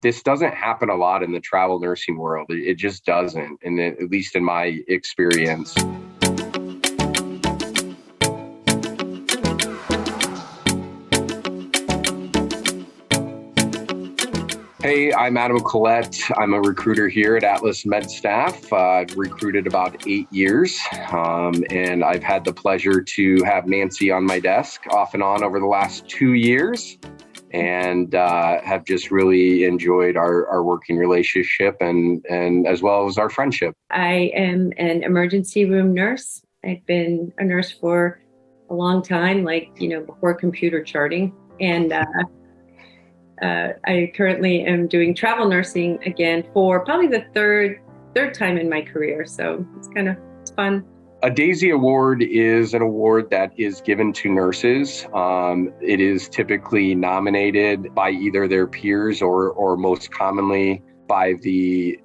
This doesn't happen a lot in the travel nursing world. It just doesn't, and at least in my experience. Hey, I'm Adam Collette. I'm a recruiter here at Atlas MedStaff. I've recruited about 8 years, and I've had the pleasure to have Nancy on my desk off and on over the last 2 years, and have just really enjoyed our working relationship and as well as our friendship. I am an emergency room nurse. I've been a nurse for a long time, before computer charting, and I currently am doing travel nursing again for probably the third time in my career. So it's fun. A Daisy Award is an award that is given to nurses. It is typically nominated by either their peers or most commonly by the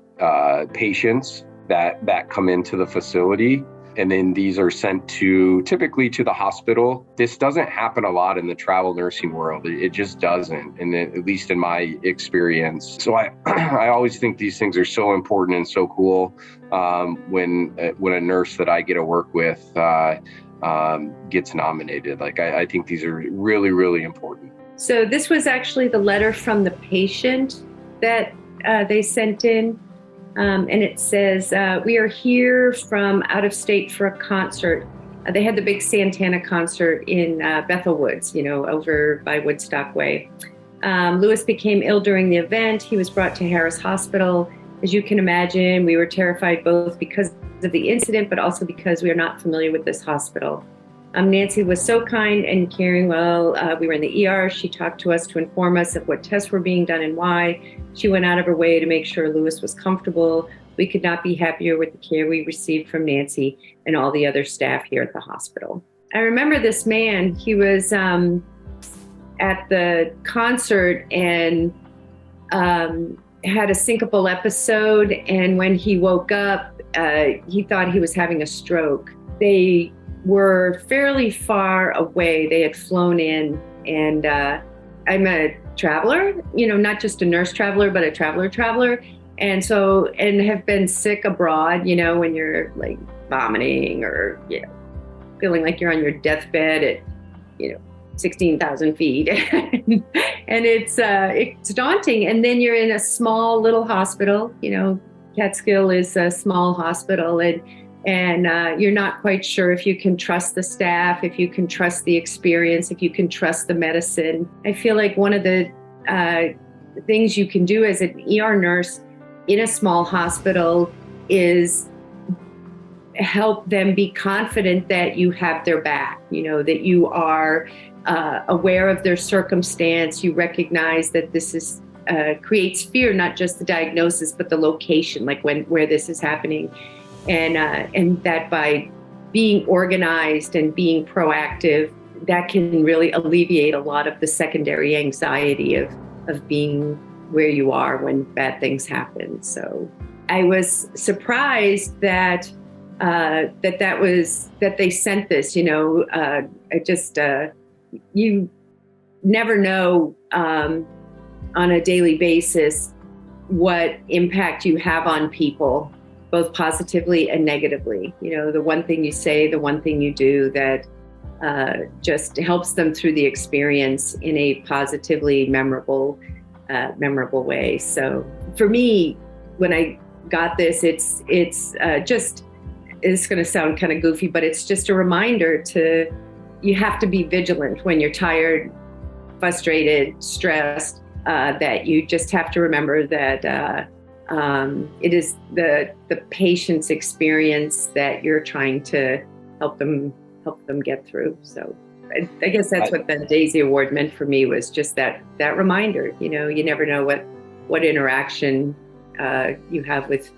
patients that come into the facility. And then these are sent typically to the hospital. This doesn't happen a lot in the travel nursing world. It just doesn't, and at least in my experience. So I always think these things are so important and so cool when a nurse that I get to work with gets nominated. I think these are really, really important. So this was actually the letter from the patient that they sent in. And it says, we are here from out of state for a concert. They had the big Santana concert in Bethel Woods, over by Woodstock Way. Lewis became ill during the event. He was brought to Harris Hospital. As you can imagine, we were terrified both because of the incident, but also because we are not familiar with this hospital. Nancy was so kind and caring. We were in the ER. She talked to us to inform us of what tests were being done and why. She went out of her way to make sure Lewis was comfortable. We could not be happier with the care we received from Nancy and all the other staff here at the hospital. I remember this man. He was at the concert and had a syncopal episode. And when he woke up, he thought he was having a stroke. They were fairly far away. They had flown in, and I'm a traveler, not just a nurse traveler, but a traveler. And have been sick abroad, when you're like vomiting or, feeling like you're on your deathbed at, 16,000 feet. And it's daunting. And then you're in a small little hospital, Catskill is a small hospital, and you're not quite sure if you can trust the staff, if you can trust the experience, if you can trust the medicine. I feel like one of the things you can do as an ER nurse in a small hospital is help them be confident that you have their back, that you are aware of their circumstance. You recognize that this is creates fear, not just the diagnosis, but the location, where this is happening. And that by being organized and being proactive, that can really alleviate a lot of the secondary anxiety of being where you are when bad things happen. So I was surprised that they sent this. You never know on a daily basis what impact you have on people, both positively and negatively. The one thing you say, the one thing you do that just helps them through the experience in a positively memorable way. So for me, when I got this, it's going to sound kind of goofy, but it's just a reminder you have to be vigilant when you're tired, frustrated, stressed, that you just have to remember that it is the patient's experience that you're trying to help them get through. So I guess that's what the Daisy Award meant for me, was just that reminder. You never know what interaction you have with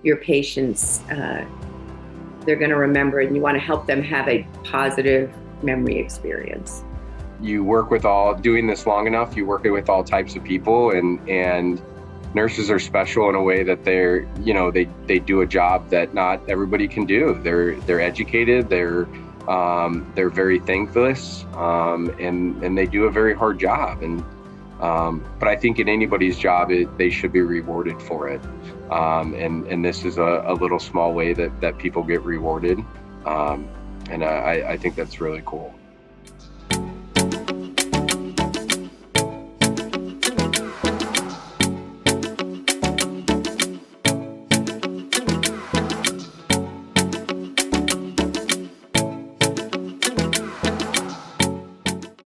your patients. They're going to remember, and you want to help them have a positive memory experience. You work with doing this long enough, you work with all types of people, and nurses are special in a way that they do a job that not everybody can do. They're educated, they're very thankless, and they do a very hard job. And But I think in anybody's job, they should be rewarded for it. And this is a little small way that people get rewarded. And I think that's really cool.